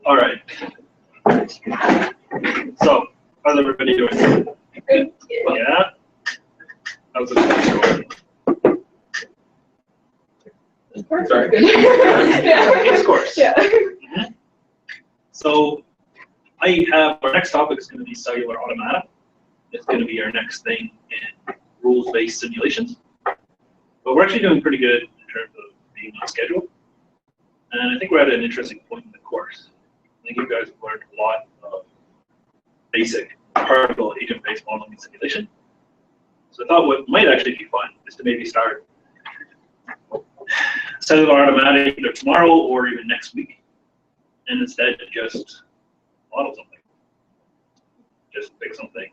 All right. So, how's everybody doing? Good. Yeah? How's it going? Of course. Sorry. Yeah. Of course. Yeah. Mm-hmm. So, I have, our next topic is going to be cellular automata. It's going to be our next thing in rules-based simulations. But we're actually doing pretty good in terms of being on schedule. And I think we're at an interesting point in the course. I think you guys have learned a lot of basic particle agent-based modeling and simulation. So I thought what might actually be fun is to maybe start cellular automata either tomorrow or even next week, and instead just model something. Just pick something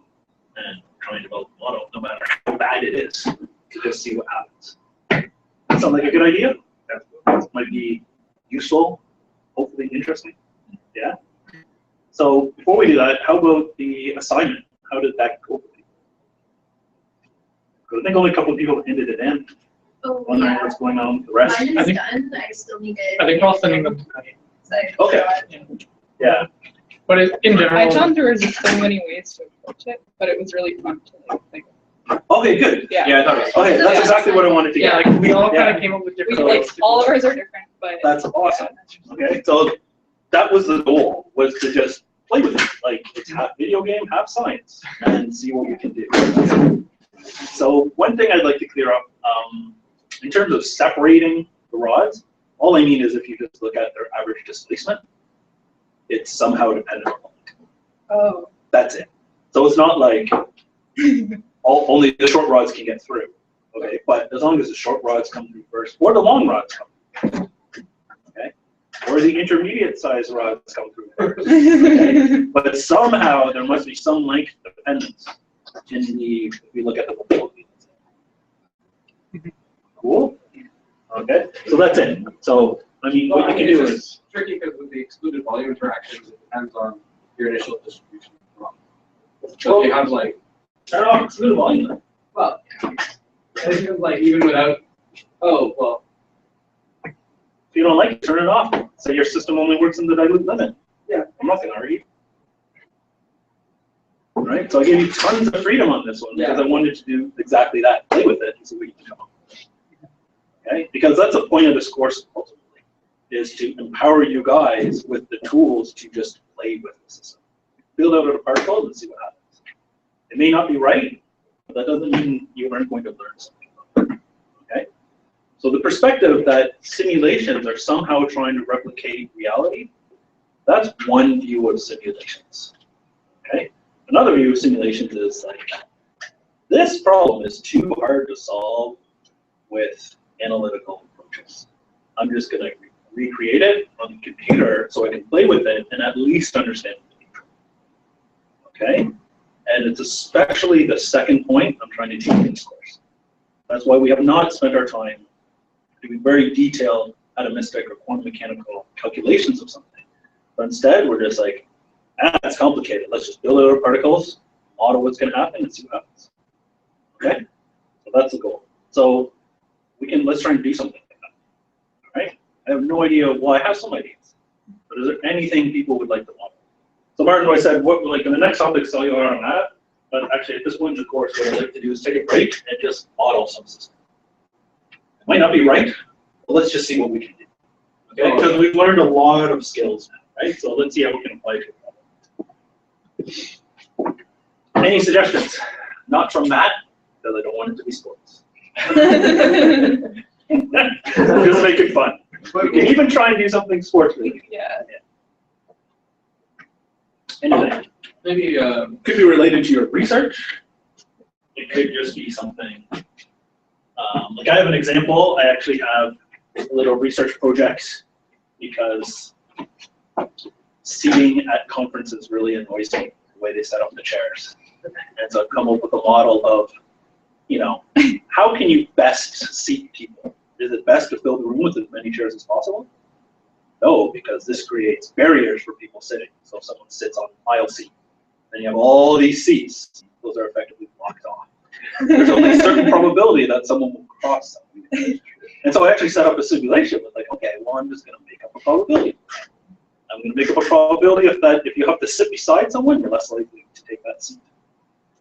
and try and develop a model, no matter how bad it is, to just see what happens. That sounds like a good idea. That might be useful, hopefully interesting. Yeah. So before we do that, how about the assignment? How did that go? Because I think only a couple of people handed it in. Oh, Wondering yeah. what's going on with the rest. Mine is I think- done. I still need to. I think we're all sending them tonight. Okay. Yeah. But in general, I found there was so many ways to approach it, but it was really fun to like Okay, good. yeah. yeah, I thought it was Okay, that's exactly what I wanted to yeah, get. like we all kind Yeah. of came up with We different like ways. all of ours are different, but That's awesome. Okay, so that was the goal, was to just play with it. Like, it's half video game, half science, and see what we can do. So one thing I'd like to clear up, in terms of separating the rods, all I mean is if you just look at their average displacement, it's somehow dependent on light. Oh. That's it. So it's not like only the short rods can get through. Okay, but as long as the short rods come through first, or the long rods come through, okay, or the intermediate size rods come through first, okay? But somehow there must be some length dependence in the, if we look at the mobility. Cool. Okay, so that's it. So I mean, what you can do is tricky because with the excluded volume interactions, it depends on your initial distribution. So if you have like, turn off exclude volume. well, I think like even without, oh well, If you don't like it, turn it off. So your system only works in the dilute limit. Yeah. I'm not going to argue. All right, so I gave you tons of freedom on this one because I wanted to do exactly that, play with it, and see what you can come up with. Okay, because that's the point of this course ultimately, is to empower you guys with the tools to just play with the system. Build out a particle and see what happens. It may not be right, but that doesn't mean you aren't going to learn something. Okay? So the perspective that simulations are somehow trying to replicate reality, that's one view of simulations. Okay? Another view of simulations is like, this problem is too hard to solve with analytical approaches. I'm just going to recreate it on the computer so I can play with it and at least understand the nature. Okay? And it's especially the second point I'm trying to teach in this course. That's why we have not spent our time doing very detailed atomistic or quantum mechanical calculations of something. But instead, we're just like, it's complicated. Let's just build out our particles, model what's going to happen, and see what happens. Okay? So that's the goal. So let's try and do something like that. All right? I have no idea. Well, I have some ideas. But is there anything people would like to model? So Martin, I said, in the next topic, cellular automata. But actually, at this point in the course, what I'd like to do is take a break and just model some system. It might not be right, but let's just see what we can do. Okay? Because we've learned a lot of skills now, right? So let's see how we can apply it. Any suggestions? Not from Matt, because I don't want it to be sports. Just make it fun. You can even try and do something sports related. Yeah. Anything. maybe Could be related to your research. It could just be something. Like I have an example. I actually have a little research project because seating at conferences really annoys me, the way they set up the chairs. And so I've come up with a model of, how can you best seat people? Is it best to fill the room with as many chairs as possible? No, because this creates barriers for people sitting. So if someone sits on aisle seat, then you have all these seats. Those are effectively blocked off. There's only a certain probability that someone will cross something. And so I actually set up a simulation with like, okay, well, I'm just going to make up a probability. I'm going to make up a probability if you have to sit beside someone, you're less likely to take that seat.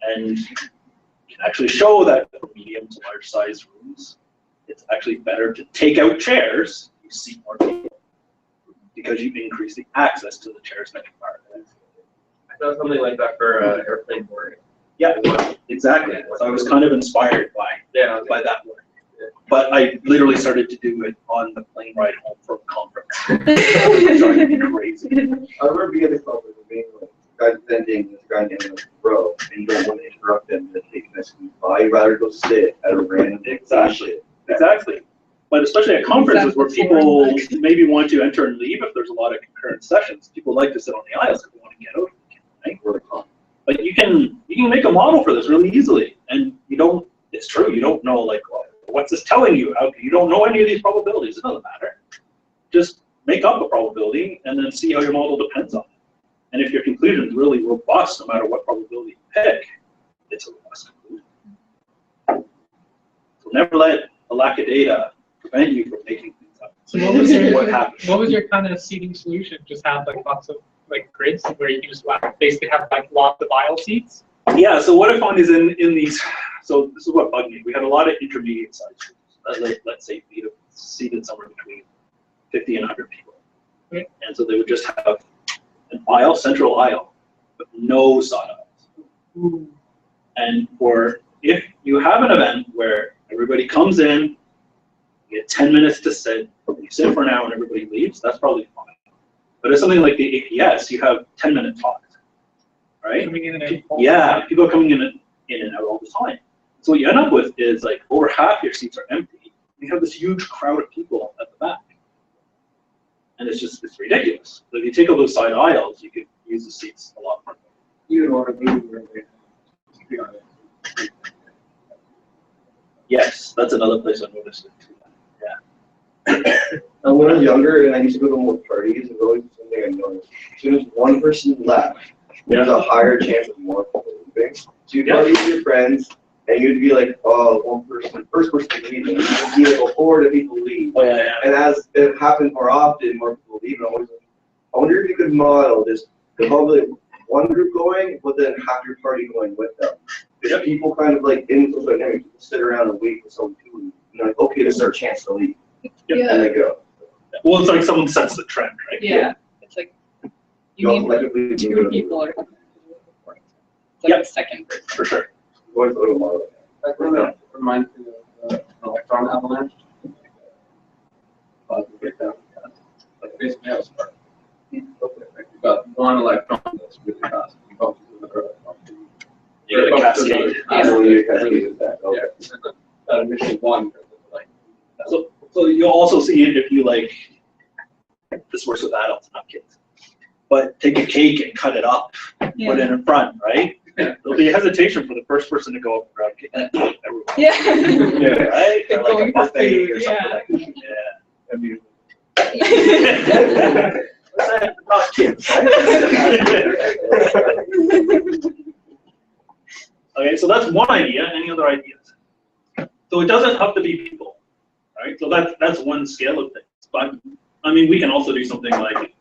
And you can actually show that for medium to large size rooms, it's actually better to take out chairs, you seat more people, because you increase the access to the chairs that you are. I thought something like that for airplane boarding. Yeah, exactly. So I was kind of inspired by that work. But I literally started to do it on the plane ride home from conference. It started to be crazy. I remember being at the conference and being like, guys bending, this guy getting a row, and you don't want to interrupt them to take next to you by. You'd rather go sit at a random Exactly. Exactly. But especially at conferences where people maybe want to enter and leave if there's a lot of concurrent sessions, people like to sit on the aisles if they want to get out. Right? But you can make a model for this really easily, and you don't. It's true. You don't know like what's this telling you? You don't know any of these probabilities. It doesn't matter. Just make up a probability and then see how your model depends on it. And if your conclusion is really robust, no matter what probability you pick, it's a robust conclusion. So never let a lack of data prevent you from making things up. So what happened? What was your kind of seating solution? Just have like lots of like grids where you can just basically have like lots of aisle seats? Yeah, so what I found is in these, so this is what bugged me. We had a lot of intermediate size rooms, let's say seated somewhere between 50 and 100 people. Okay. And so they would just have an aisle, central aisle, but no side aisles. Ooh. And if you have an event where everybody comes in, you get 10 minutes to sit, you sit for an hour and everybody leaves, that's probably fine. But if something like the APS, you have 10-minute talks, right? Coming in and out. Yeah, people are coming in and out all the time. So what you end up with is like over half your seats are empty. You have this huge crowd of people at the back. And it's ridiculous. So if you take all those side aisles, you could use the seats a lot more. You would want a meeting room. Yes, that's another place I noticed it too. And when I was younger and I used to go to more parties, and always something I noticed. As soon as one person left, there's a higher chance of more people leaving. So you'd party with your friends, and you'd be like, oh, first person leaving. You'd be like a horde of people leave. Oh, yeah. And as it happens more often, more people leave. And I wonder if you could model this, probably one group going, but then half your party going with them. Because people kind of like in those dynamics, people sit around and wait for someone to leave. You're like, okay, this is our chance to leave. Yeah. And they go. Well, it's like someone sets the trend, right? Yeah. It's like you need collectively two people or something. It's like a second person. For sure. What is a little model? That kind of reminds me of an electron avalanche. Breakdown. Like basically how it's started. Like you've got one electron that's really fast. You bump into another electron. You get a cascade. Yeah. That initial one. Like, So you'll also see it if you like, this works with adults, not kids. But take a cake and cut it up, put it in front, right? There'll be hesitation for the first person to go up and grab a cake. Everyone. Yeah. Yeah, right? Or like a Going for buffet or food, something yeah. like that. Yeah. I mean, not kids, right? Okay, so that's one idea. Any other ideas? So it doesn't have to be people, right? So that's one scale of things. But I mean, we can also do something like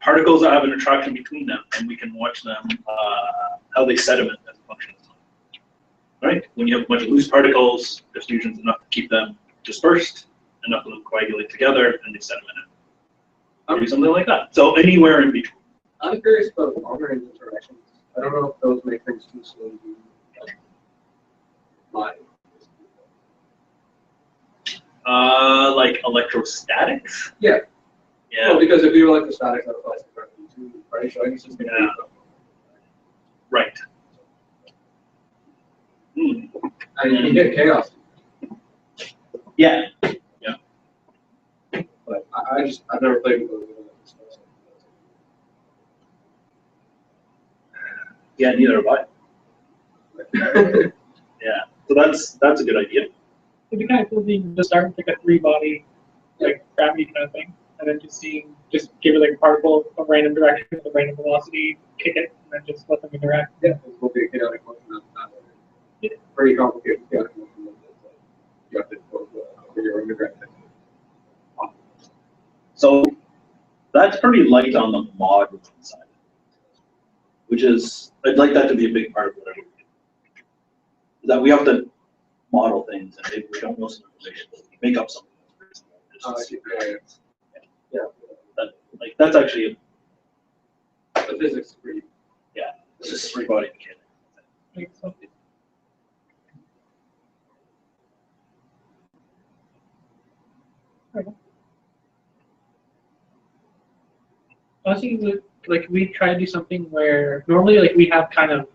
particles that have an attraction between them, and we can watch them how they sediment as a function of time. Right? When you have a bunch of loose particles, there's fusion's enough to keep them dispersed, enough of them coagulate together, and they sediment it. Or do something like that. So anywhere in between. I'm curious about longer range interactions. I don't know if those make things too slow to do. Like electrostatics? Yeah. Yeah. Well, because if you were electrostatics, that applies to gravity too, right? So I guess it's Yeah. Right. Hmm. And you can get chaos. Yeah. But I've never played with those. Yeah, neither have I. Yeah. So that's a good idea. It'd be kind of cool if you can just start with like a 3-body, like gravity kind of thing, and then just give it like a particle of random direction with a random velocity, kick it, and then just let them interact. Yeah, it will be a chaotic motion. That's pretty complicated chaotic motion. You have to go for your underground. So That's pretty light on the modeling side, which is, I'd like that to be a big part of whatever we do. That we have to model things, and maybe we don't know some information, but we make up something. That's actually, The physics is pretty. this is free body mechanics. Makes sense. I was thinking that, like, we try to do something where normally, like, we have kind of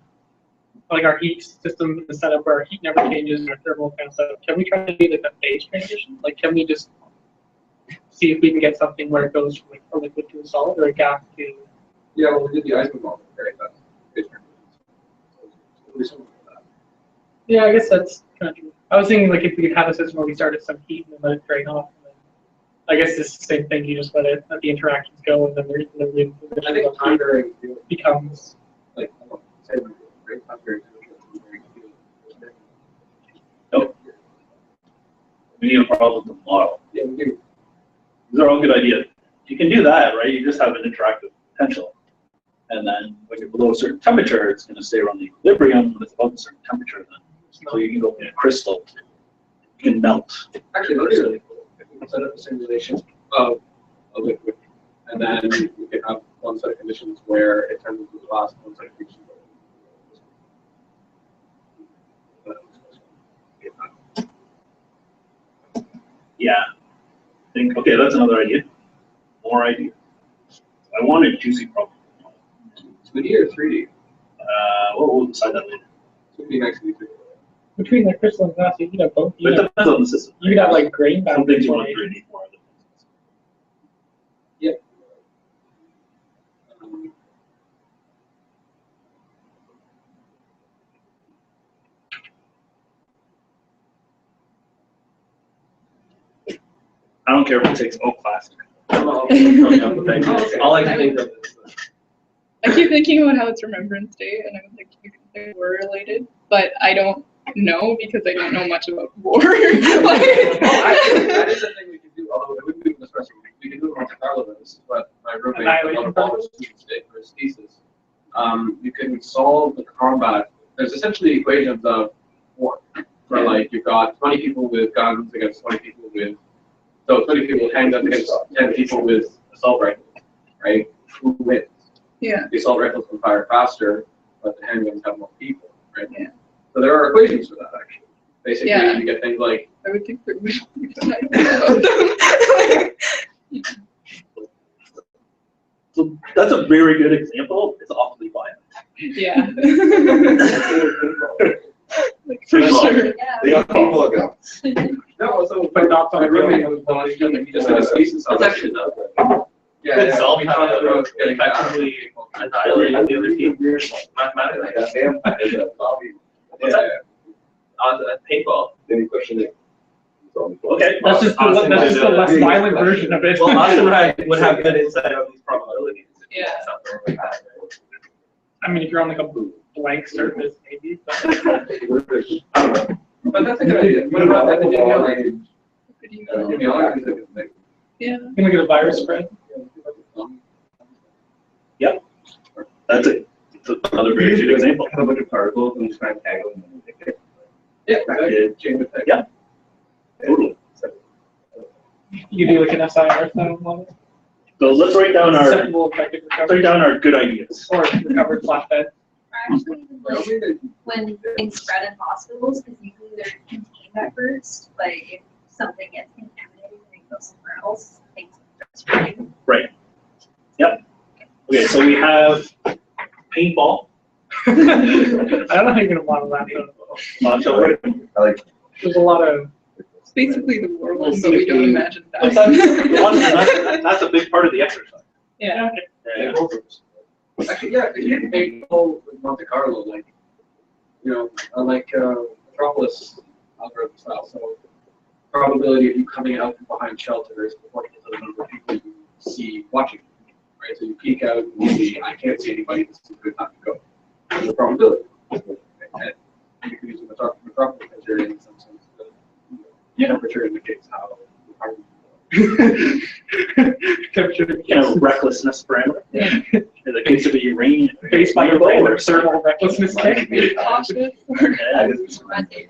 like our heat system is set up where our heat never changes and our thermal kind of setup. Can we try to do like a phase transition? Like, can we just see if we can get something where it goes from like a liquid to a solid or a gas to? Yeah, well, we did the Eisman model, right? That's something like that. Yeah, I guess that's kind of true. I was thinking like if we could have a system where we started some heat and then let it drain off. And then, I guess it's the same thing. You just let the interactions go, and then the I think time varying becomes. like say great time varying. Nope. We need a problem with the model. Yeah, we do. These are all good ideas. You can do that, right? You just have an interactive potential. And then when you're below a certain temperature, it's going to stay around the equilibrium. When it's above a certain temperature, then so you can go in a crystal. You can melt. Actually, that is really cool. If we can set up a simulation of a liquid, and then we can have one set of conditions where it turns into glass, one set of conditions. Yeah. Think, okay, that's another idea. More ideas. I want a juicy problem. 2D or 3D? We'll decide that later. 2D next to 3D. Between the crystal and glass, you could have both. But it depends on the system. You could have like grain Some bound things you want information. 3D for, other things. Yep. I don't care if it takes plastic. All I can think of is I keep thinking about how it's Remembrance Day, and I was like, they were related, but I don't know because I don't know much about war. actually, that is a thing we could do, although it wouldn't be this recipe. We could do it on Monte Carlo, but my roommate, Annihilation another college student did for his thesis. You can solve the combat. There's essentially equations of war, where like you've got 20 people with guns against 20 people with, so 20 people with handguns against 10 people with assault rifles, right? Who wins? Yeah. The assault rifles can fire faster, but the handguns have more people, right? Yeah. So there are equations for that, actually. Basically, Yeah. you get things like I would think that we should know about them. So that's a very good example. It's awfully violent. Yeah. Like, for Pretty sure. Yeah. They got people ago. no, so But not my roommate was college student. He just did his thesis on It's actually not. Yeah, Good yeah. solve We how talked to about getting effectively annihilate the other team mathematically. Like a vampire, a zombie. What's that? On paintball. Any question? Okay. That's just the less violent version of it. Well, Austin would have good insight on these probabilities. Yeah. Something like that. I mean, if you're on like a blank surface, maybe. But I don't know. But that's a good idea. What about epidemiology? Epidemiology is a good thing. Yeah. you can look at a virus spread. Yep. That's another very good example. Have a bunch of particles and just try and tag them. Yeah, exactly. Chain effect. Yeah. Totally. You do like an SIR style model. So let's write down our Acceptable effective recovery. good ideas. Or recovered flatbed. Actually, like, when things spread in hospitals, because usually they're contained at first, but if something gets contaminated and it goes somewhere else, things start spreading. Right. Yep. Okay, so we have paintball. I don't know how you're gonna model that. Though. So we're- I like. There's a lot of. It's basically the world, but we don't imagine that. that's a big part of the exercise. Yeah. Yeah. Actually, yeah, if you can make people with Monte Carlo, like, you know, like Metropolis algorithm style. So, probability of you coming out from behind shelter is proportional to the number of people you see watching, right? So you peek out and you see, I can't see anybody, this is a good time to go. There's a probability. And you can use the Metropolis criteria in some sense. The temperature indicates how hard you Recklessness parameter. Yeah. In the case of a uranium, Based by your brain or thermal recklessness check. Be cautious. Yeah. My favorite.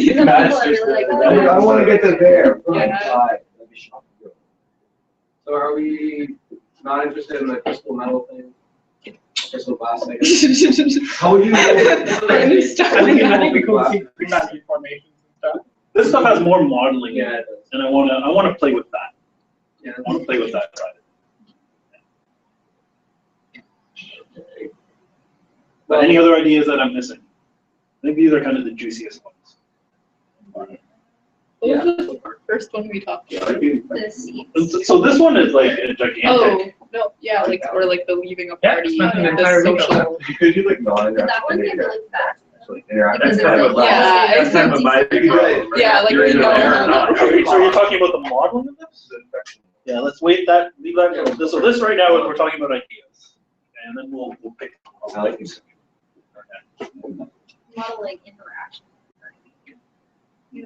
Yeah. Some people are really like, oh, I wanna get to there. Yeah. So are we not interested in the crystal metal thing? Crystal glass thing? How would you? I'm stuck I think in it will that. be cool to see three-dimensional formations and stuff. This stuff has more modeling in Yeah, it, it does. and I wanna play with that. Yeah. I wanna play with that side. But any other ideas that I'm missing? I think these are kind of the juiciest ones. What was the first one we talked about? the seats. So this one is like a gigantic. Oh, no, yeah, like, or like the leaving a Yeah, party, spent an the entire week on social. You could do like But non-interactive. that one get really fast. Like interactive. Because That's kind of a there's, Yeah, that's kind of a it's- byproduct. Yeah, like You're we either know. there or not. So you're talking about the modeling of this? Yeah, let's wait that, leave that. So this right now is we're talking about ideas. And then we'll pick. I like these. Modeling interaction. Yeah.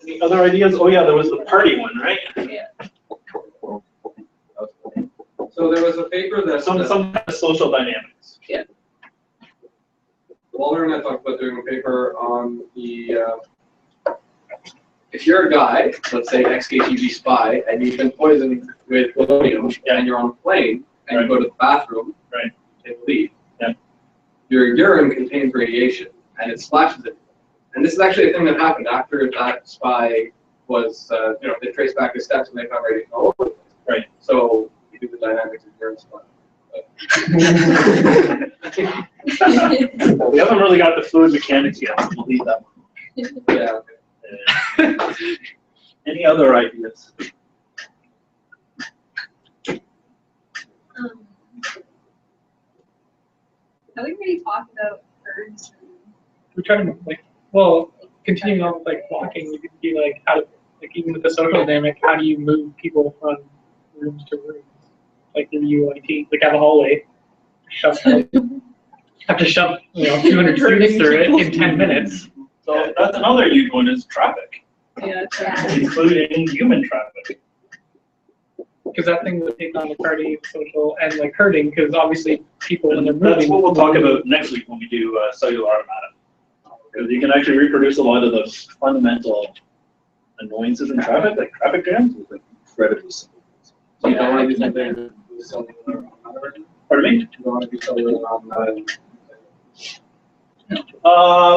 Any other ideas? Oh yeah, there was the party one, right? So there was a paper that Some kind of social dynamics. Walter and I talked about doing a paper on the, if you're a guy, let's say ex-KGB spy, and you've been poisoned with polonium, and you're on a plane, and you go to the bathroom, Right. and leave, Yeah. your urine contains radiation, and it splashes it. And this is actually a thing that happened after that spy was, they traced back his steps and they found radiation all over the place. Right. So you do the dynamics of urine supply. We haven't really got the fluid mechanics yet. So we'll leave that one. Yeah. Any other ideas? I think we talked about birds. We're trying to continuing on with like walking, you could be like how to, like even with the social dynamic, how do you move people from rooms to rooms? Like in UIT, like have a hallway, have to shove 200 students through it in 10 minutes. So that's another huge one is traffic, Yeah, including human traffic. Because that thing would take on the party, social, and like herding, because obviously people when they're That's moving. what we'll talk about next week when we do cellular automata. Because you can actually reproduce a lot of the fundamental annoyances in traffic, like traffic jams, with like incredibly simple. So you don't want to do something with cellular automata? Pardon me? You don't want to do cellular automata?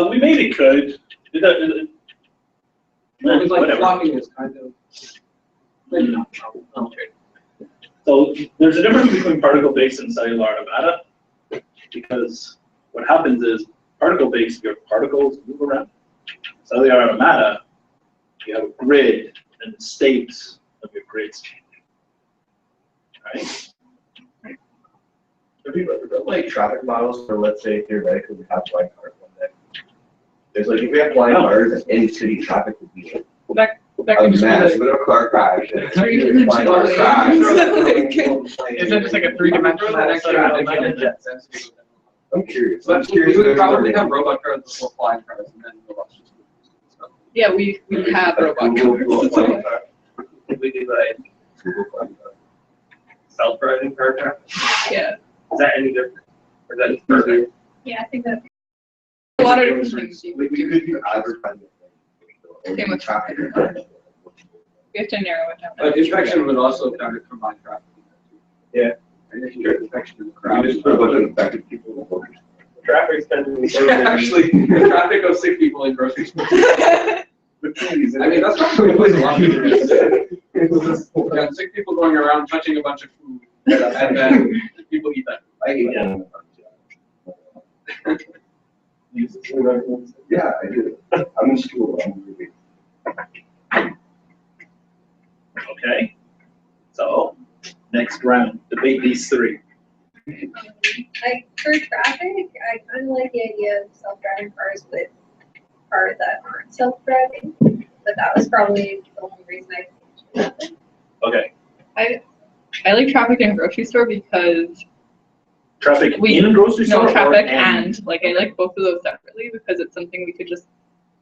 We maybe could. Because like Whatever. flocking is kind of, maybe not. Okay. So there's a difference between particle-based and cellular automata, because what happens is particle-based, your particles move around. Cellular automata, you have a grid, and the states of your grids change. Right? Have you ever done like traffic models for, let's say, theoretically, we have blind cars one day? There's like, if we have blind cars, then any city traffic would be That a can just be mess, like, with a car crash. Three-dimensional Blind car waves. crash. is it just like a three-dimensional That sort traffic of can like, get sensitive. I'm curious. So I'm curious. we would if probably there's have robot cars before flying cars, and then robots just do stuff. Yeah, we have robot Google cars. If we do like self-driving car traffic, Yeah, is that any different? Or is that just perfect? Yeah, I think that. a lot of different things. We could do advertising. Same with traffic. We have to narrow it down. But inspection would also kind of combine traffic. Yeah. And if you get inspection in the crowd. We just put a bunch of infected people. Traffic's been. Actually, the traffic of 6 people in grocery stores. I mean, that's probably what a lot of it is. You got 6 people going around touching a bunch of food, and then people eat that. I eat Yeah. Yeah, I do. I'm in school. I'm really. Okay. So, next round, debate these three. For traffic, I kind of like the idea of self-driving cars with cars that aren't self-driving, but that was probably the only reason I changed it. Okay. I like traffic in a grocery store because Traffic in a grocery store? no or traffic and like I like both of those separately because it's something we could just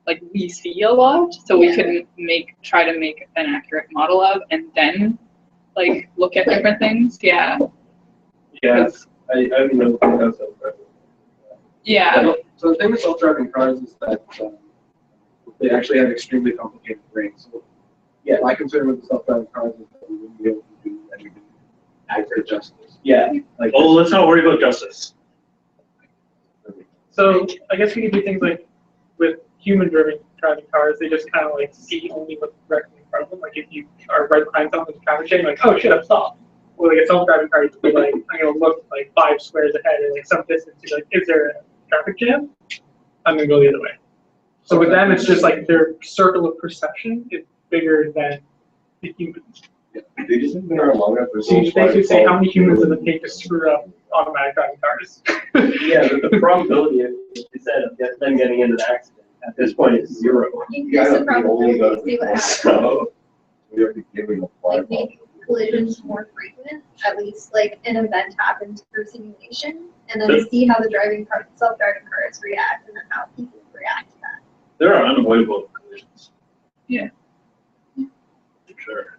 like we see a lot, so we Yeah. could try to make an accurate model of, and then like look at different things. Yeah. Yeah, 'Cause- I don't know if that's self-driving. Yeah. So the thing with self-driving cars is that they actually have extremely complicated brains. So yeah, my concern with the self-driving cars is that we wouldn't be able to do anything accurate justice. Yeah. Like, Oh, let's not worry about justice. So I guess we could do things like with human-driven driving cars, they just kind of like see only what's directly in front of them. Like if you are right behind someone in a traffic jam, like, oh shit, I'm stopped. Or like a self-driving car, you could be like, I'm gonna look like 5 squares ahead or like some distance. You're like, is there a traffic jam? I'm gonna go the other way. So with them, it's just like their circle of perception is bigger than the humans. They just haven't been around long enough. So you basically say how many humans does it take to screw up automatic driving cars? Yeah, but the probability of, you said, of them getting into the accident at this point is 0. You increase the probability to see what happens. So, we have to give them a Like make collisions more frequent, at least like an event happens per simulation, and then see how the self-driving cars react, and then how people react to that. There are unavoidable collisions. Yeah. Sure.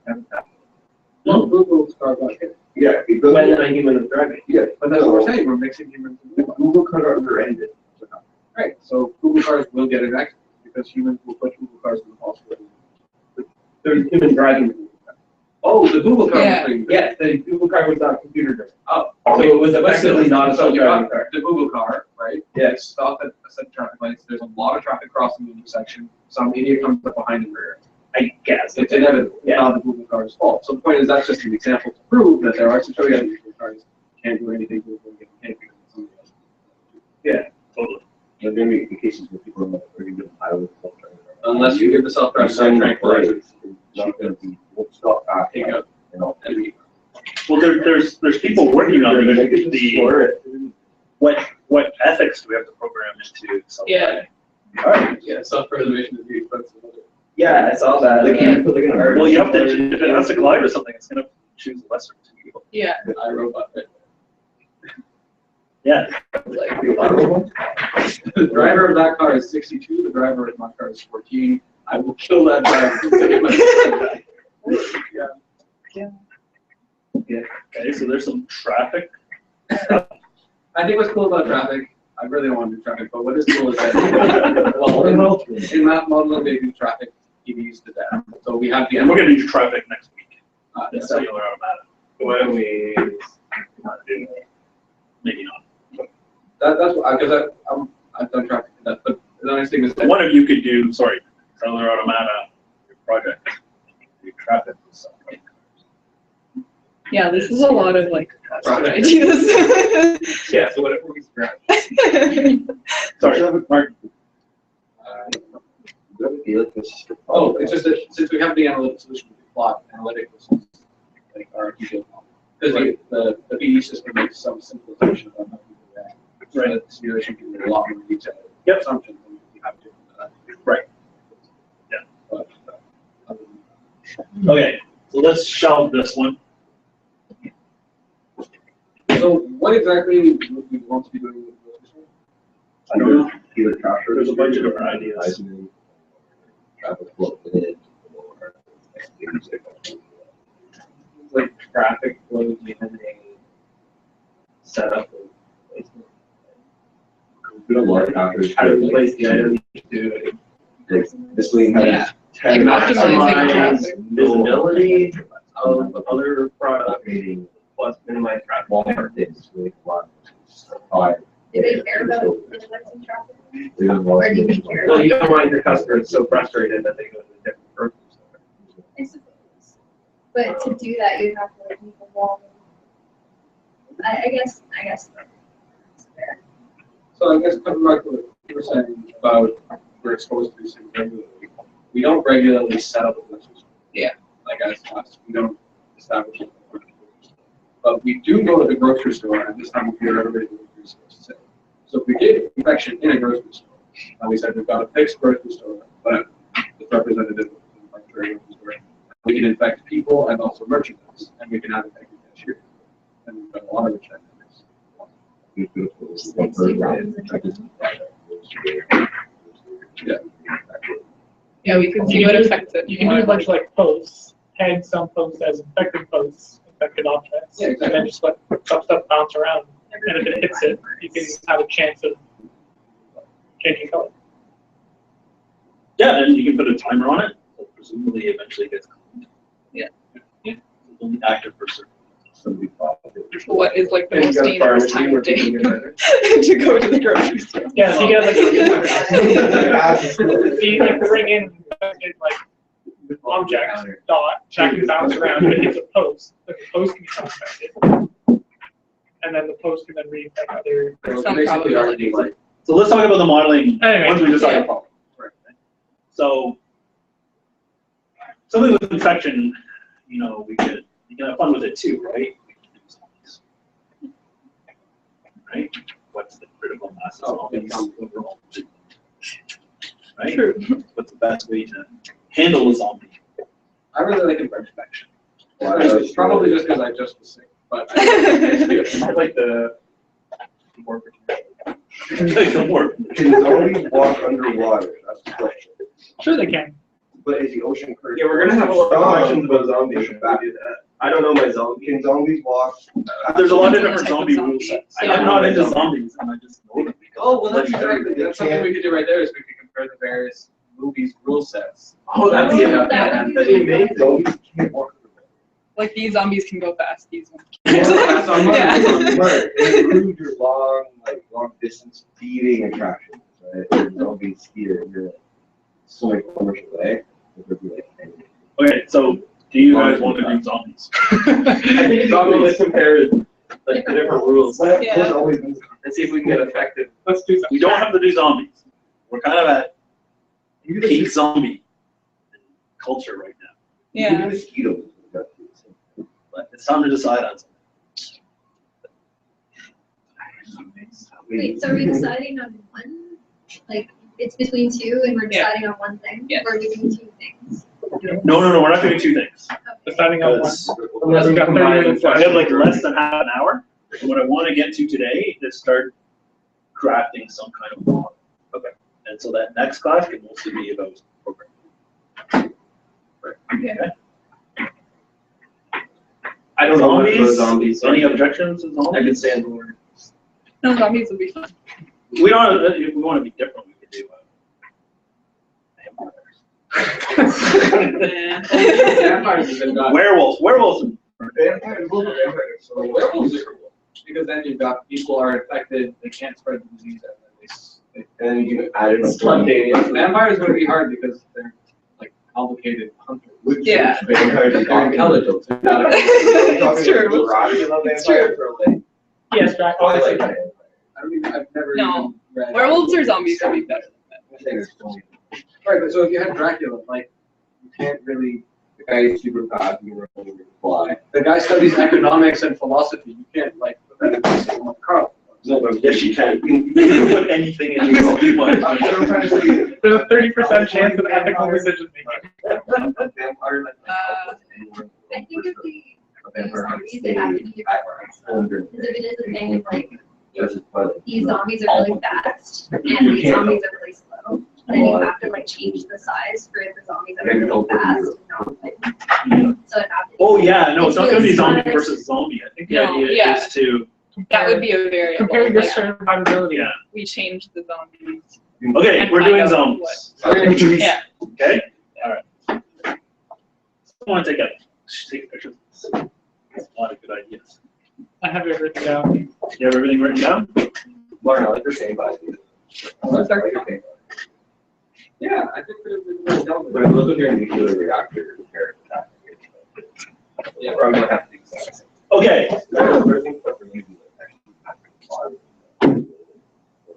well, Google's car got hit. Yeah, because, When a human is driving. yeah, But that's what we're saying, we're mixing humans and robots. Google kind of under-ended. Right, so Google cars will get an accident because humans will put Google cars in the hospital. There's human driving. Oh, the Google car Yeah. thing. Yes, the Google car was not computer driven. Oh, So it was effectively not a So you self-driving got car. the Google car, right? Yeah. They stop at a set of traffic lights. There's a lot of traffic crossing the intersection. Some idiot comes up behind and rear. I guess. It's inevitable. Yeah. Not the Google car's fault. So the point is that's just an example to prove that there are situations where cars can't do anything Google can't do something else. Yeah, totally. There's going to be cases where people are not very good pilots. Unless you give the self-driving car tranquilizers. It's not going to be, won't stop acting Take out. and all. Well, there's people working on what ethics do we have to program into self-driving? Yeah, self-preservation is the expensive. Yeah, I saw that. They can't put it in a Well, you have to, if it has to collide with something, it's gonna choose the lesser two people. Yeah. iRobot. Yeah. Like, The driver of that car is 62. The driver of my car is 14. I will kill that driver. Okay, so there's some traffic. I think what's cool about traffic, I really don't want to do traffic, but what is cool is that well, in that model, they do traffic EVs to death. So we have the And we're gonna do traffic next week. yeah, The so cellular automatic. What do we? Not do. Maybe not. that's because I've done traffic to death. But the nice thing is that One of you could do, sorry, cellular automata, your project, do traffic with self-driving cars. yeah, this is a lot of like Project. ideas. yeah, so whatever we scratch. Sorry, Mark. Oh, it's just that since we have the analytic solution, we can plot analytic results like our detailed model. Because the BE system makes some simplification of how people react. So Right. the simulation can be a lot more detailed. Yep. Assumptions than you have to. Right. Yeah. But, other than Okay, so let's shelve this one. that. So what exactly would we want to be doing with this one? I don't know. Either capture. There's a bunch of different ideas. Traffic flow in it, or Like traffic flows behind a setup. we don't want captures. How to place the item to This way, Yeah. Like optimizing traffic. visibility of other products Creating plus minimize traffic. Walmart things, really a lot. Alright. Do they care about minimizing traffic? We don't Or want do we to- care? Well, you don't want your customers so frustrated that they go to a different grocery store. I suppose. But to do that, you have to like make a wall. I guess that's fair. So I guess coming back to what you were saying about we're exposed to these things regularly. We don't regularly set up a grocery store. Yeah. Like as us, we don't establish it. But we do go to the grocery store at this time of year, everybody's going to the grocery store to say. So if we get infection in a grocery store, and we said we've got a fixed grocery store, but it's representative of the grocery store, we can infect people and also merchandise, and we can have infected cashiers. And we've got a lot of which dynamics. Yeah, we can see what affects it. You can do a bunch of like posts, tag some posts as infected posts, infected objects, Yeah, and then just let some stuff bounce around. And if it hits it, you can have a chance of changing color. Yeah, and you can put a timer on it, so presumably eventually gets cleaned. Yeah. It's only active for certain. What is like the And you most got dangerous pharmacy time where of day people get better. to go to the grocery store? Yeah, so you get like you can bring in infected like objects, dot, that can bounce around, and it hits a post. The post can become infected. And then the post can then reinfect other. Some Basically, probability. like, So let's talk about the modeling Anyway. once we decide Yeah. the problem. So something with infection, you know, you can have fun with it too, right? We can do zombies. Right? What's the critical mass of zombies overall? Right? True. What's the best way to handle a zombie? I really like infection. Well, Probably just because I just was sick, but I like the more Like the more- Can zombies walk underwater? That's the question. Sure they can. But is the ocean current? Yeah, we're gonna have a lot of questions about zombies. I don't know my zombie. Can zombies walk? There's a lot of Depends on different the type of zombie zombie. rule sets. Yeah. I'm not into zombies, and I just know them. Oh, well, that's something we could do right there is we could compare the various movies' rule sets. Oh, that'd be Oh, that would be amazing. Zombies can't walk Like these zombies can go fast. These ones That's on my Yeah. Right, and include your long distance feeding attractions, right? Like zombies here, you're swimming commercial way. It would be like, hey, Okay, so do you guys want to do zombies? I think let's compare like the different rules Well, Yeah. there's always been- and see if we can get effective. Let's do something. We don't have to do zombies. We're kind of at you peak can zombie culture right now. Yeah. mosquitoes. But it's time to decide on something. Wait, so are we deciding on one? Like, it's between two and we're Yeah. deciding on one thing? Yes. Or are we doing two things? No, we're not doing two things. Deciding on one. Because Unless we got 30 minutes I left. have like less than half an hour. And what I want to get to today is start crafting some kind of model. Okay. And so that next class can mostly be about programming. Okay. I don't know much about Zombies? zombies. So Any objections to I zombies? could stand for. No, zombies would be fun. We don't. If we want to be different, we could do Vampires have been done. werewolves. Werewolves. Vampires, those are vampires, so So werewolves are cool, because then you've got people are infected, they can't spread the disease, and then and then you can add in a Spontaneous. vampires are going to be hard because they're like complicated hunters. Which Yeah. vampires are They're intelligent. so you gotta- It's true. It's true. Yes, Jack. Oh, I like that. I don't even, I've never No. even read. Werewolves or zombies would be better than Right, but so if you had Dracula, like, you can't really, The guy is super fast, you can run, you can fly. the guy studies economics and philosophy, you can't like, Carl. No, but yes, you can. You can put anything in your zombie one. I'm trying to see. There's a 30% chance of ethical decision making. Vampire, like, I think if we a use vampire zombies, they have to be different. Because if it is a thing of like, these zombies are really fast and these zombies are really slow, then you have to like change the size for the zombies that are really fast and not like. So it have to. Oh yeah, no, it's not going to be It's zombie really versus zombie. I think the No, idea yeah. is to that would be a variable. Compare your like, survivability. yeah. we change the zombies. Okay, And we're find doing out zombies. Yeah. Okay. All right. I want to take a picture. That's a lot of good ideas. I have it written down. You have everything written down? Lauren, I like your same idea. I like your same. Yeah, I think that But if look at your nuclear reactor compared to that. Yeah. Or I'm gonna have to do that. Okay.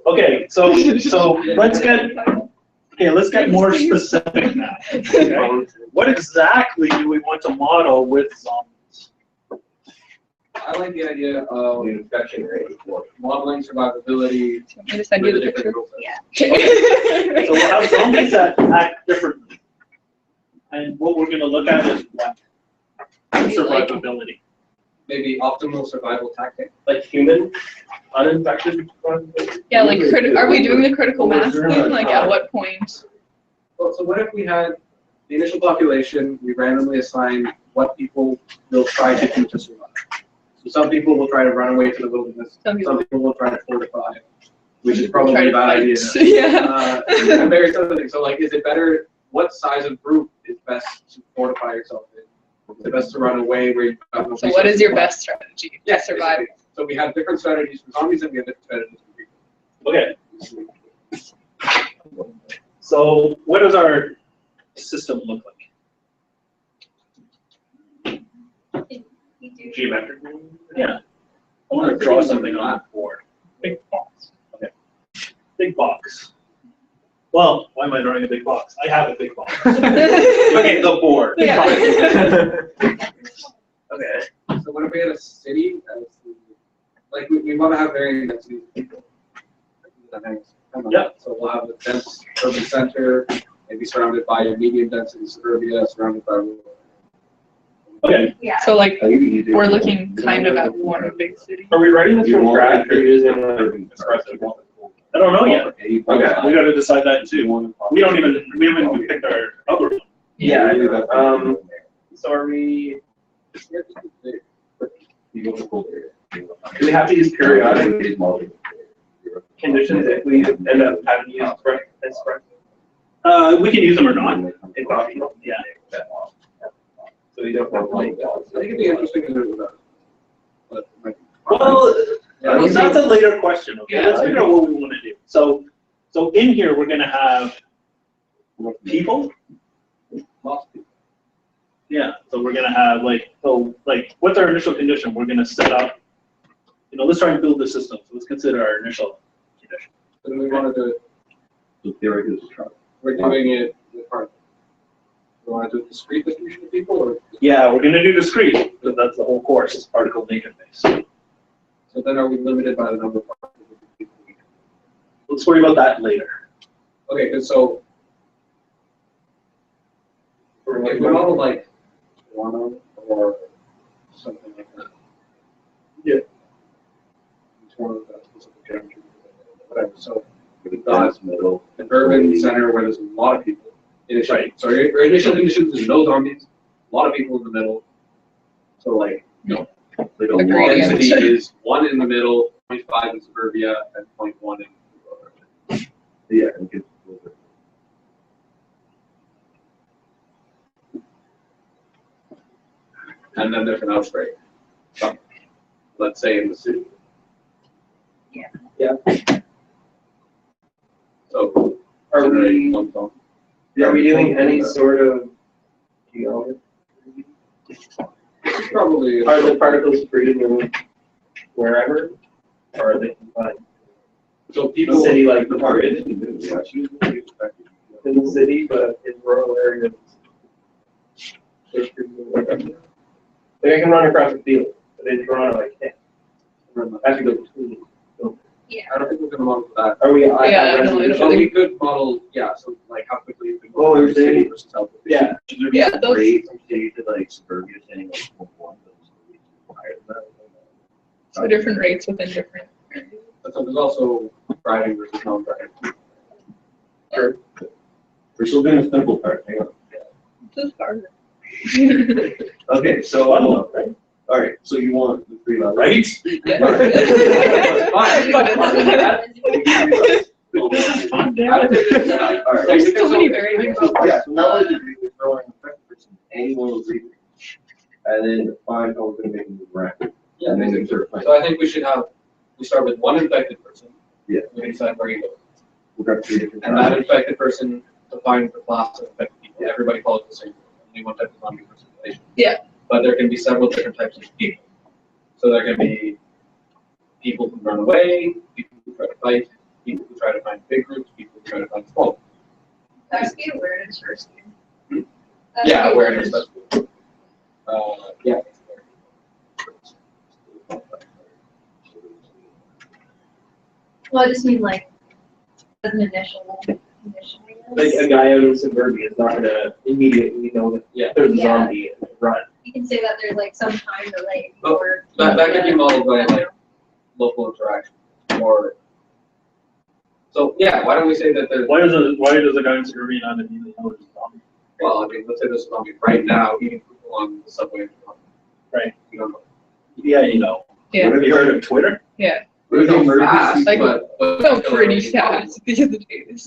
Okay. So let's get more specific now. Okay? What exactly do we want to model with zombies? I like the idea of The infection rate. modeling survivability. Do you want me to send you with the different picture? rule sets. Yeah. So we'll have zombies that act differently. And what we're going to look at is what? Survivability. maybe optimal survival tactic. Like human, uninfected. Yeah, like are we doing the critical mass thing? Like at what point? Well, so what if we had the initial population, we randomly assign what people will try to do to survive. So some people will try to run away to the wilderness, Some some people will try to fortify, which is probably Try a to bad idea. fight. Yeah. And various other things. So like, is it better, what size of group is best to fortify yourself in? Is it best to run away where you have no So what is your resources? best strategy to Yes, survive? basically. So we have different strategies for zombies and we have different strategies for people. Okay. So what does our system look like? Geometrically? Yeah. I want to draw something on the board. Big box. Okay. Big box. Well, why am I drawing a big box? I have a big box. Okay, the board. Yeah. Okay. So what if we had a city as the, like we want to have varying densities of people. Yeah. So we'll have a dense urban center, maybe surrounded by a medium density suburbia, surrounded by rural. Okay. Yeah. So like we're looking kind of at one big city. Are we writing this from scratch or using expressive? I don't know yet. Okay. We got to decide that too. We haven't even picked our algorithm. Yeah. So are we? Do we have to use periodic conditions if we end up having to use express? We can use them or not. It's optional. Yeah. So you don't have like. I think it'd be interesting to do that. But it might be Well, Yeah, that's a later question. Okay, Yeah. let's figure out what we want to do. So in here we're going to have people. lots of people. Yeah. So we're going to have like what's our initial condition? We're going to set up. Let's try and build the system. So let's consider our initial condition. Then we want to do it. So theory is a chart. We're doing it with part. We want to do a discrete distribution of people, or Yeah, we're going to do discrete because that's the whole course. It's particle nature based. so then are we limited by the number of particles of people we can? Let's worry about that later. Okay, good. So if we model like one or something like that. Yeah. It's one of the specific geometry, whatever. So we've got an urban center where there's a lot of people. Initial, Right. So your initial conditions is no zombies, a lot of people in the middle. So like, like a Agreed. lot density is 1 in the middle, 0.5 in suburbia, and 0.1 in rural. Yeah. And then there's an outbreak. Let's say in the city. Yeah. Yeah. So Are generate we? one zone. Are we doing any sort of geometry? Probably. Are the particles free to move wherever, or are they confined? So The people. city, like the target in the city, but in rural areas, they're free to move wherever. They can run across the field, but in Toronto, I can't. I have to go between. I don't think we're gonna model for that. Are we? Yeah, no, I don't So we think- could model, yeah, so like how quickly you can. Oh, you're saying- versus how quickly. Yeah. Yeah, those- Rate from city to like suburbia, saying like 1, higher than that. So different rates within different areas. But so there's also driving versus non-driving. Sure. We're still doing a simple part, hang on. This is harder. Okay, so, Right? all right, so you want the 3 levels. Right? Yeah. This is fun, All right. There's so many variables. Yeah, so now what we're throwing effective person, any one of those 3. And then define how we're gonna make them move around. Yeah, And then insert like, so I think we start with one infected person. Yeah. We decide where you go. we've got 3 different. And that infected person defines the class of infected people. Everybody follows the same rule. Only one type of zombie person. Yeah. But there can be several different types of people. So there can be people who run away, people who try to fight, people who try to find big groups, people who try to find small. That would be awareness first. Hmm? Yeah, awareness. That's cool. Yeah. Well, I just mean like, as an initial. Like a guy out in suburbia is not gonna immediately know that Yeah. there's a Yeah. zombie and run. you can say that there's like some time delay Oh, before. that could be modeled by like local interaction or. So yeah, why don't we say that there's Why does a guy in Scurvy not immediately know it's a zombie? well, I mean, let's say there's a zombie right now eating people on the subway. Right. You don't know. Yeah, you know. Yeah. Have you heard of Twitter? Yeah. We go fast, Like, but Go pretty fast the other days.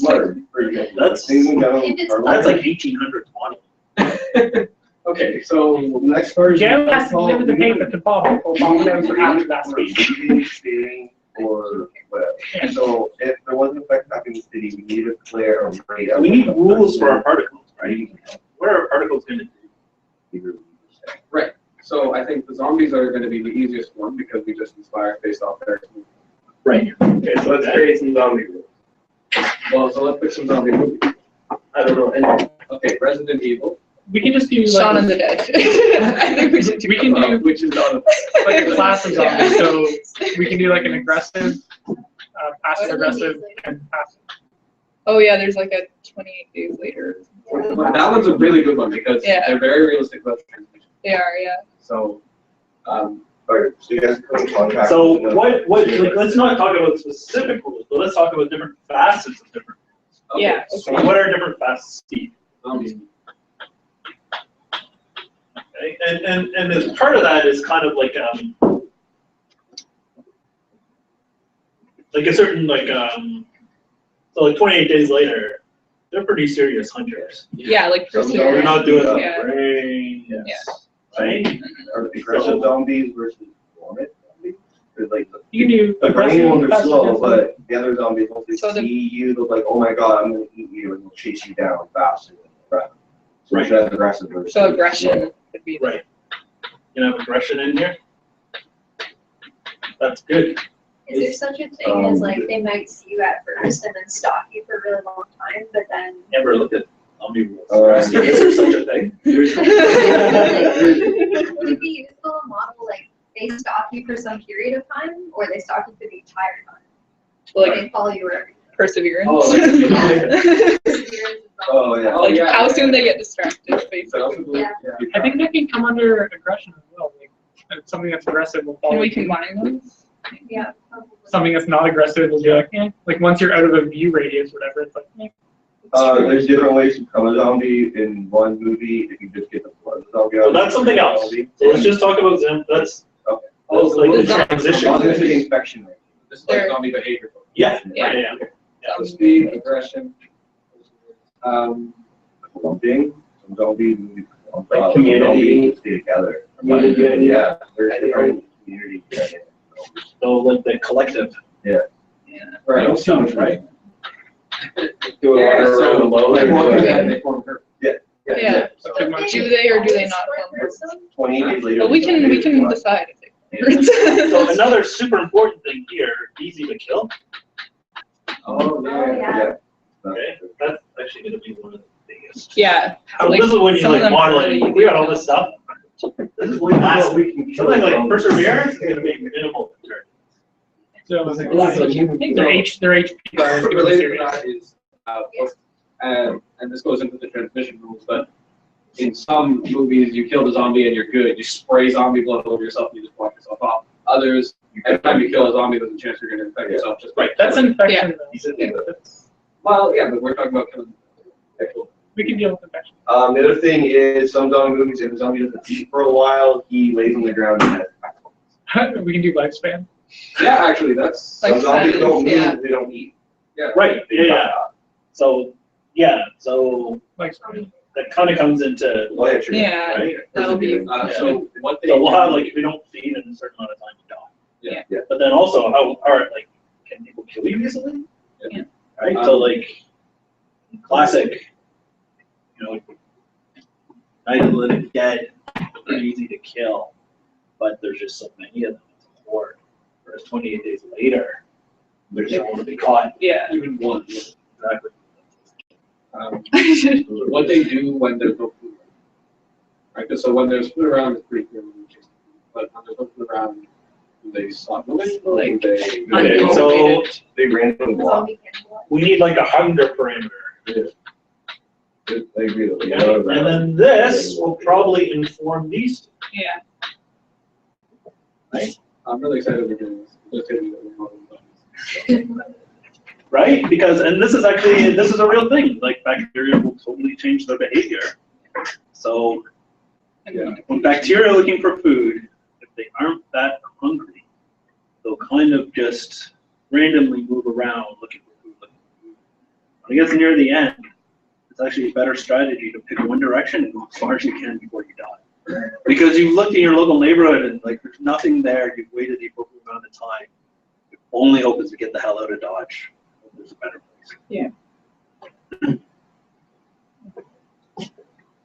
That's Things in general If it's are That's like, like 1820. okay, so next part is. Jam has to deliver the paper to Bob before Bob knows for after that speech. Skating or whatever. So if there was an effect back in the city, we need to declare a rate. We need rules for our particles, right? What are our particles going to do? right. So I think the zombies are going to be the easiest one because we just inspire based off their. Right. Okay, so let's create some zombie rules. Well, so let's pick some zombie movies. I don't know, and Okay, Resident Evil. We can just do Shaun of like, the Dead. I think we should do we can do Which is on like a class of zombies. So we can do like an aggressive, passive aggressive, and passive. Oh yeah, there's like a 28 days later. that one's a really good one because Yeah. they're very realistic about the transmission. They are, yeah. So, Alright, so you guys can contract. So what, like, let's not talk about specific rules, but let's talk about different facets of different rules. okay, Yeah. So what are different facets, Steve? zombies. Okay, and as part of that is kind of like a certain so like 28 days later, they're pretty serious hunters. Yeah, like So So we're not doing the Yeah. brain, right? Are aggressive zombies versus dormant zombies? Because like You can do the brain ones are passive, slow, aggressive. but the other zombies, once they So the- see you, they're like, oh my god, I'm gonna eat you, and they'll chase you down faster than the rest. So Right. that's aggressive versus. So aggression would be Right. You have aggression in here? That's good. Is there such a thing as like they might see you at first and then stalk you for a really long time, but then Never look at zombie rules. Is Is there such a thing? would it be useful to model like they stalk you for some period of time, or they stalk you for the entire time? like They follow you wherever you perseverance. Oh, Oh, yeah. Like yeah. how soon they get distracted, basically. Yeah. I think that can come under aggression as well. Like, something that's aggressive will Can follow. we combine those? Yeah. Probably. Something that's not aggressive will be like, eh. Like once you're out of a view radius, whatever, it's like, eh. There's different ways to become a zombie in one movie. If you just get the blood zombie out. So that's something else. So let's just talk about Zim. That's Okay. like the I was gonna transition. say infection rate. This is like There. zombie behavior. Yeah. Yeah. So speed, aggression. Lumping, some zombies, Like community. stay together. Community. Yeah, there's different communities. So like the collective. Right. That sounds right. do a lot of So, low. like, they form groups. Yeah. So, Do they or do they not form groups? 28 days later. But we can decide if they. So another super important thing here, easy to kill. oh, yeah. Okay, that's actually going to be one of the biggest. Yeah. So Like, this is when you some of like them are modeling. really We got all this stuff. This is way faster. we can Something like perseverance is going to be minimal. So Was it- I think their HP bar is Related to serious. that is, and this goes into the transmission rules, but in some movies, you kill the zombie and you're good. You spray zombie blood over yourself and you just block yourself off. Others, every time you kill a zombie, there's a chance you're going to infect yourself. Just Right, That's infection. Yeah. though. That's- well, yeah, but we're talking about killing. We can deal with infection. The other thing is some zombie movies, if a zombie doesn't eat for a while, he lays on the ground and has We can do lifespan. Yeah, actually, that's. Like some zombies don't move, yeah. they don't eat. Yeah. Right. Yeah. So so Lifespan. that kind of comes into Oh, yeah, true. Yeah, right. that'll be. So what they So we'll have do- like if we don't feed in a certain amount of time, we die. Yeah. Yeah. But then also how are like can people kill you easily? Yeah. Right. So like classic, you know, Night of the Living Dead, pretty easy to kill, but there's just so many of them. It's a horde. Whereas 28 days later, there's no one to be caught. Yeah. even one. Exactly. What they do when there's no food. Right, 'cause so when there's food around, it's pretty clear when you chase them. But when there's no food around, do they stop moving? Or Like, do they? Okay, so They randomly walk. Zombie cannibal. we need like a hunger parameter. I agree with you. Okay? And then this will probably inform these two. Yeah. Right? I'm really excited we're doing this. Let's get it. Right? Because, and this is actually, this is a real thing. Like bacteria will totally change their behavior. So Yeah. when bacteria are looking for food, if they aren't that hungry, they'll kind of just randomly move around looking for food. When it gets near the end, it's actually a better strategy to pick one direction and go as far as you can before you die. Because you've looked in your local neighborhood and like there's nothing there, you've waited the appropriate amount of time. Your only hope is to get the hell out of Dodge. There's a better place. Yeah.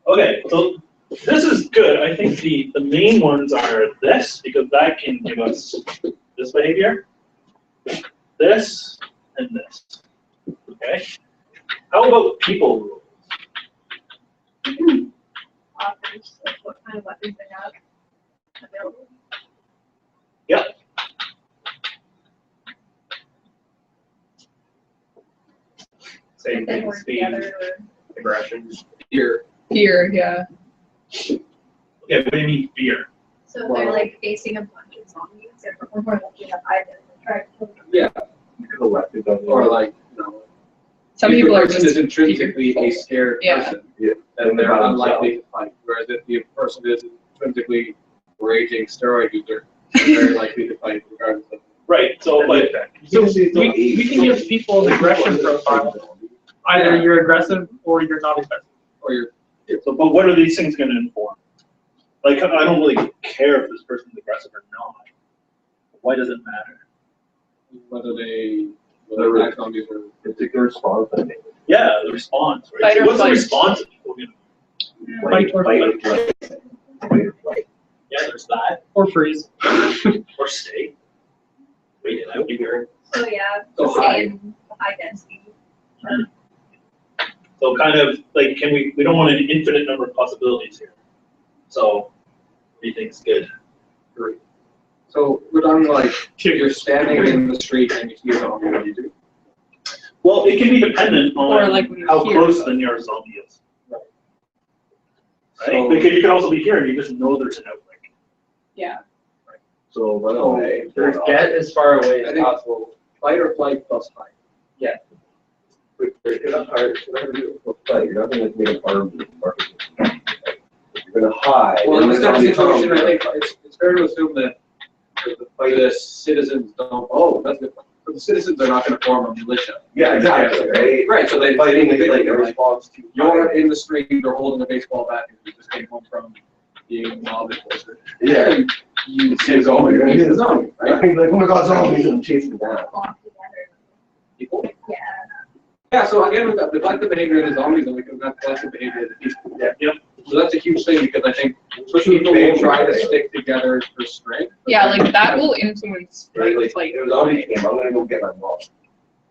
Okay, so this is good. I think the main ones are this, because that can give us this behavior, this, and this. Okay? How about people rules? Offers, like what kind of weapons they have available. Yep. Same If they thing, work speed, together or. aggression. Here, Fear, yeah. Okay, what do you mean fear? So if they're like facing a bunch of zombies, we're more likely to hide them and try to kill them. yeah, Collective of or like, you know, Some if people the are person just is intrinsically a scared Yeah. person, Yeah. then they're unlikely to fight. Whereas if the person is intrinsically raging steroid user, they're very likely to fight regardless of. Right, so but So we can give people an aggression profile. Either Yeah. you're aggressive or you're not aggressive. Or you're, so but what are these things going to inform? Like I don't really care if this person's aggressive or not. Why does it matter? whether they attack zombies or. particular response, I think. Yeah, the response, right? Fight So or what's the flight. response of people gonna Fight or flight. Fight or flight. Yeah, there's that. Or freeze. Or stay. Wait it out here. So yeah, So stay high. in high density. So kind of like we don't want an infinite number of possibilities here. So what do you think is good? So we're talking like, you're standing in the street and you see a zombie, what do you do? Well, it can be dependent Or on like when you how hear close something. the nearest zombie is. Right? So- Because you can also be here and you just know there's an outbreak. Yeah. So run away. Just get as far away I as think- possible. Fight or flight plus fight. You're not hard. You're not gonna do it. Fight. You're not gonna make an army. You're gonna hide. Well, in and this then kind of zombie situation, I comes. think it's fair to assume that the citizens don't, oh, that's good. But the citizens are not gonna form a militia. Yeah, exactly, right? Right, so they Fighting they is like a like, response to. you're in the street, you're holding a baseball bat, and you just came home from being mobbed. Yeah. You See a zombie, you're gonna hit a zombie, right? right? Like, oh my god, zombies, and chase them down. Locked together. People. Yeah. Yeah, so again, we've got the collective behavior of the zombies, and we've got collective behavior of the people. Yeah. Yep. So that's a huge thing, because I think people will try to stick together for strength. Yeah, like that will influence Right, fight, like, flight. if a zombie came, I'm gonna go get my mom.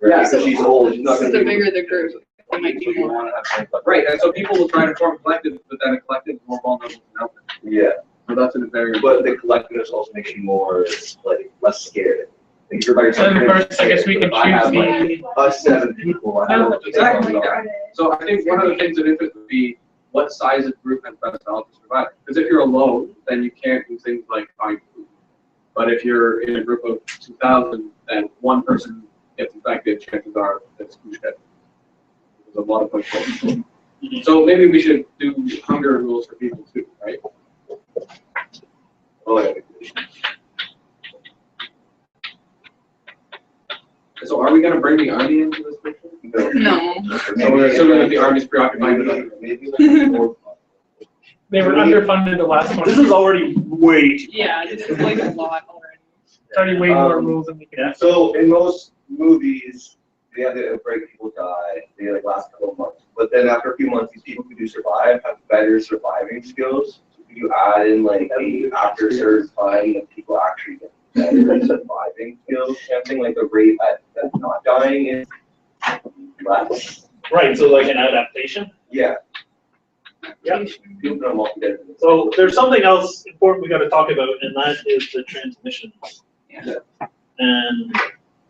Yeah, Right, because she's old, she's not gonna The be. bigger the group, it might be You more. wanna have fun, but- Right, and so people will try to form a collective, but then a collective is more vulnerable than an outfit. Yeah, So that's a very. but the collectiveness also makes you more, like, less scared. Like, you're by yourself. And first, I guess we can If I have, like, choose us 7 people, I No, don't. exactly, think yeah. So I think one of the things of interest would be what size of group has best developed to survive. Because if you're alone, then you can't do things like find food. But if you're in a group of 2,000, then one person gets infected, chances are it's who's dead. There's a lot of control. So maybe we should do hunger rules for people too, right? Oh, yeah. So are we gonna bring the army into this picture? No. So we're assuming that the army's preoccupied with other. Maybe like 4. They were underfunded the last one. This is already way too Yeah, this is like a lot already. It's already way more rules than we can. Yeah. So in most movies, they have the outbreak, people die, they like last a couple of months. But then after a few months, these people who do survive have better surviving skills. So if you add in like after a certain time that people actually get better surviving skills, something like the rate at not dying is less. Right, so like an adaptation. Yeah. Yeah. People don't want to get. So there's something else important we got to talk about, and that is the transmission. Yeah. And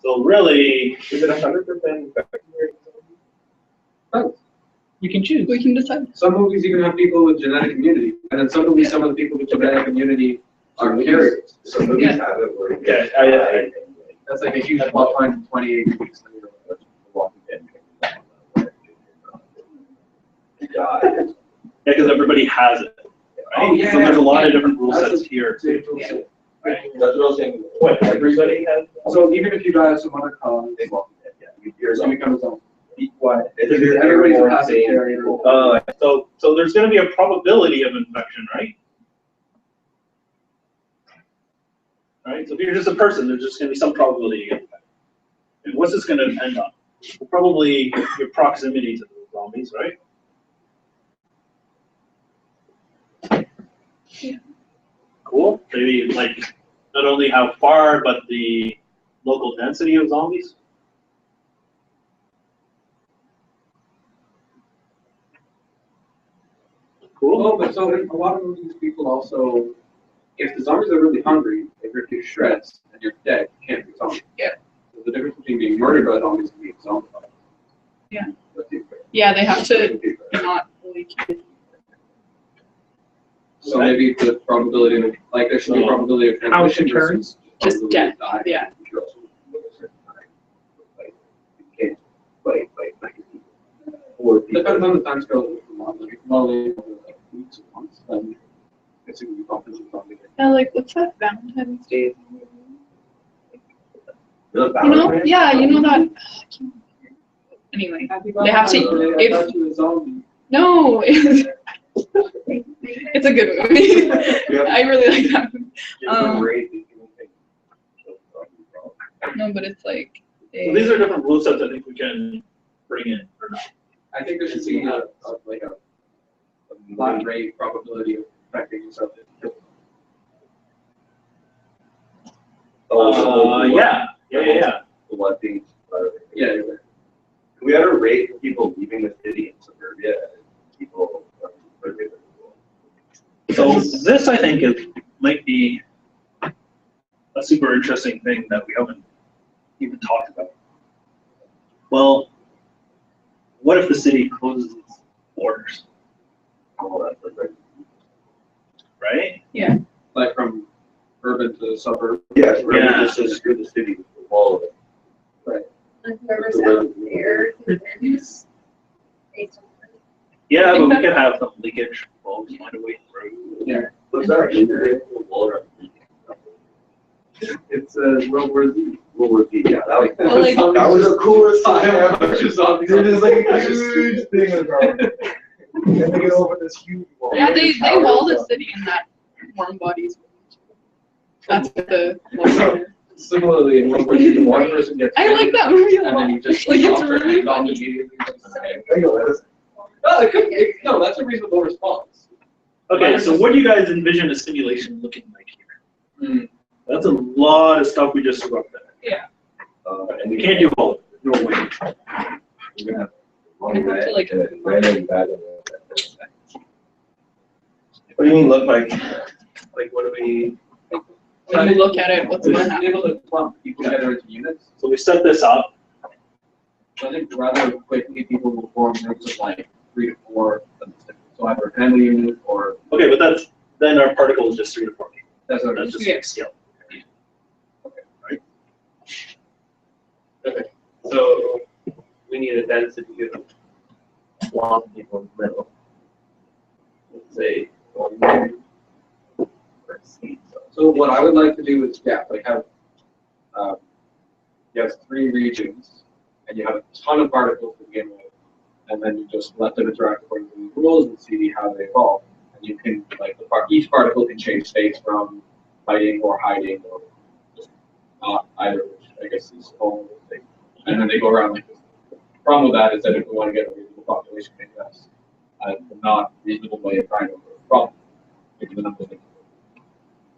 so really, Is it 100% effective? We can choose. We can decide. Some movies even have people with genetic immunity, and then some movies, some of the people with genetic immunity are carriers. Some movies have it where. Yeah, That's like a huge plot line in 28 weeks. Yeah, because everybody has it. Right? Oh, yeah, So there's a lot of yeah. different rule That's sets here too. Yeah. Right? That's what I was saying. What, everybody has? So even if you die of some other cause, They walk dead, yeah. you become a zombie. Why? Everybody's a passive carrier. So there's going to be a probability of infection, right? Right. So if you're just a person, there's just going to be some probability to get infected. And what's this going to depend on? Well, probably your proximity to the zombies, right? Yeah. Cool. Maybe like not only how far, but the local density of zombies. Cool. Oh, but so in a lot of these people also, if the zombies are really hungry, they rip you to shreds and you're dead, you can't be zombie. Yeah. So the difference between being murdered by zombies and being zombified. Yeah. That's the difference. Yeah, they have to not fully kill. So maybe the probability of, like, there should be a probability of How it transmission turns? versus Just probability death, of dying. yeah. You should also look at certain time. Like, you can't fight people. Or people. Depends on the time scale of the model. Like, if the model is like weeks or months, then it's going to be confidence in zombie. Yeah, like what's that Valentine's Day? Really You know? bad. Yeah, you know that. Anyway, they have to. I If thought you were a zombie. no, it's a good movie. Yeah. I really like that movie. Different rate, you can think. No, but it's like. So these are different rule sets I think we can bring in or not. I think there should be a flat rate probability of infecting yourself. Yeah. The one thing. Yeah. We had a rate for people leaving the city in suburbia and people. So this I think might be a super interesting thing that we haven't even talked about. Well, what if the city closes its borders? Oh, that's perfect. Right? Yeah. Like from urban to suburb. Yes, really, Yeah. just to screw the city with the wall of it. And whoever's out there wins based on. Yeah, but we can have some leakage. We'll find a way through. Yeah. What's that? The wall around the city. It's World War Z. World War Z, yeah, that was, Well, like- that was the coolest time ever. Just zombies. It is like a huge thing about it. And they get over this huge wall. Yeah, they wall the city in that warm bodies. That's the. Similarly, in World War Z, one person gets. I like that movie a And then lot. you just Like it's stop really and on funny. immediately. I know, that is- No, it could, no, that's a reasonable response. Okay, so what do you guys envision a simulation looking like here? That's a lot of stuff we just threw up there. And we can't do all of it. No way. We're gonna have We have to, like- random bad. What do you mean look like? Like, what do we? When you look at it, what's gonna happen? Able to clump people together into units. So we set this up. I think rather quickly people will form groups of like 3 to 4. So either a family unit or Okay, but then our particle is just 3 to 4 people. that's what That's just Yeah. scale. Okay, so we need a density of lots of people in the middle. Let's say 1 million per seat. So what I would like to do is, yeah, like have, you have 3 regions, and you have a ton of particles to begin with, and then you just let them interact according to the rules and see how they evolve. And you can, like, each particle can change states from fighting or hiding or just not either, which I guess is a whole thing. And then they go around like this. The problem with that is that if we want to get a reasonable population to invest, the not reasonable way of trying to overcome the problem. Because the numbers make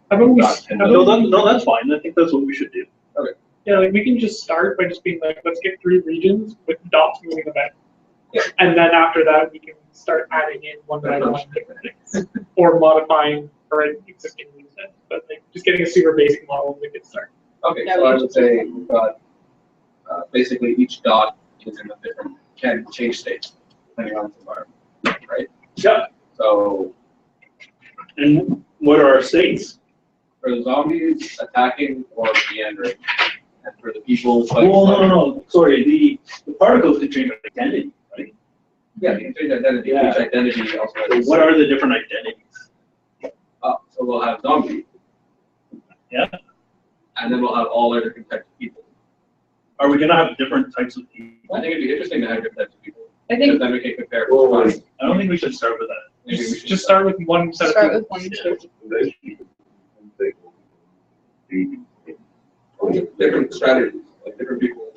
How about we, Not- how No, about no, that's fine. I think that's what we should do. yeah, like we can just start by just being like, let's get 3 regions with dots moving about. Yeah. And then after that, we can start adding in one by one different things or modifying our existing rule set. But like just getting a super basic model is a good start. Okay, Yeah, so we I can would say we've got basically each dot is in a different, can change states. depending on its environment, right? Yeah. So And what are our states? for the zombies, attacking or meandering, and for the people, Well, no. Sorry, the particles can change identity, right? Yeah, you can change identity. Yeah. Each identity also So has. what are the different identities? So we'll have zombie. Yeah. And then we'll have all our different types of people. Are we gonna have different types of people? I think it'd be interesting to have different types of people. I Because think then we can compare. Well, I don't think we should start with that. Maybe we should Just start with one set of start people. with one. different strategies, like different people.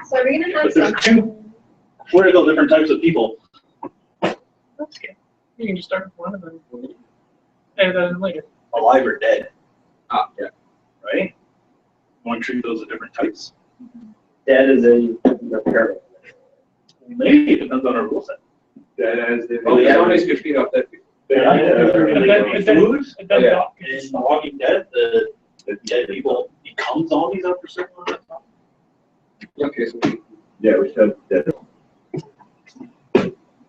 So are we gonna have But there's some? two critical different types of people. That's good. You can just start with one and then add that in later. Alive or dead, Yeah. right? Want to treat those as different types? Dead is in the parallel. Maybe it depends on our rule set. Dead as the. Oh, the zombies could feed off dead people. Yeah. And then- and then- Food, and then Yeah. doc- in The Walking Dead, the dead people become zombies after a certain amount of time. Okay, so Yeah, we should have dead.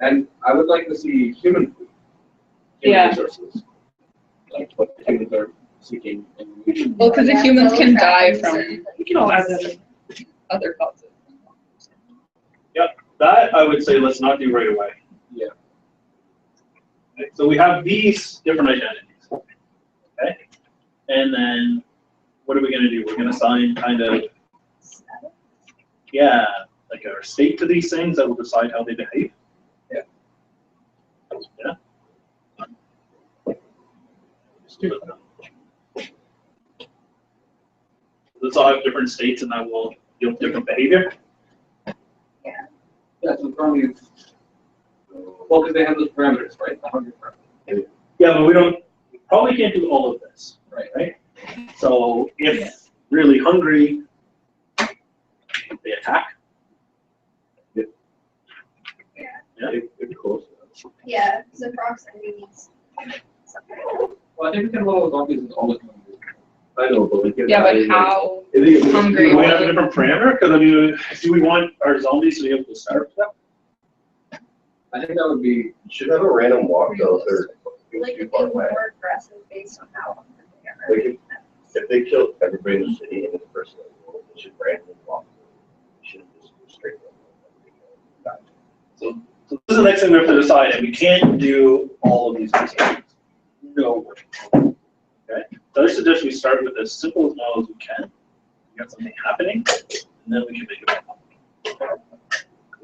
and I would like to see human food. Human Yeah. resources. Like what the humans are seeking and needing. Well, because the humans can die from We can all add that in. other causes. That, I would say, let's not do right away. Yeah. Okay, so we have these different identities, okay? And then, what are we gonna do? We're gonna assign kind of, yeah, like our state to these things that will decide how they behave. Yeah. Yeah. Let's do it. Let's all have different states and that will yield different behavior. Yeah, so probably, well, because they have those parameters, right? The hunger parameters. Yeah, but we probably can't do all of this, right? So if really hungry, they attack. Yeah, yeah, so proximity needs something. Well, I think we can roll zombies as all the time. I know, but we can. Yeah, but how Do hungry? we have a different parameter? Because I mean, do we want our zombies to be able to starve them? I think that would be. You should have a random walk though, or Like too be far away. more aggressive based on how hungry they are. Like if they killed everybody in the city and this person, they should randomly walk. They shouldn't just go straight. So this is the next thing we have to decide, and we can't do all of these things. No way. Okay. So I suggest we start with as simple as model as we can. We got something happening, and then we can make it more.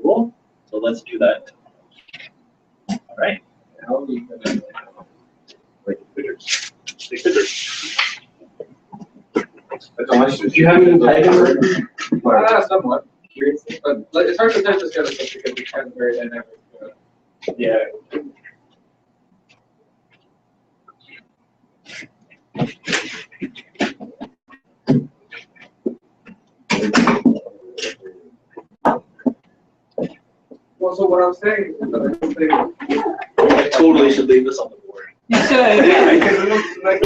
Cool. So let's do that. All right. How are we gonna? Like pictures. Take pictures. That's how much. Do you have any typing? Somewhat. But like, it's hard to type this kind of stuff because it's kind of very dynamic. Yeah. Well, so what I'm saying is that I don't think. I totally should leave this on the board. You should.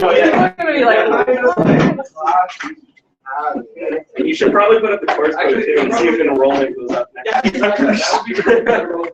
Oh, yeah. And you should probably put up the course code too and see if enrollment goes up next. That would be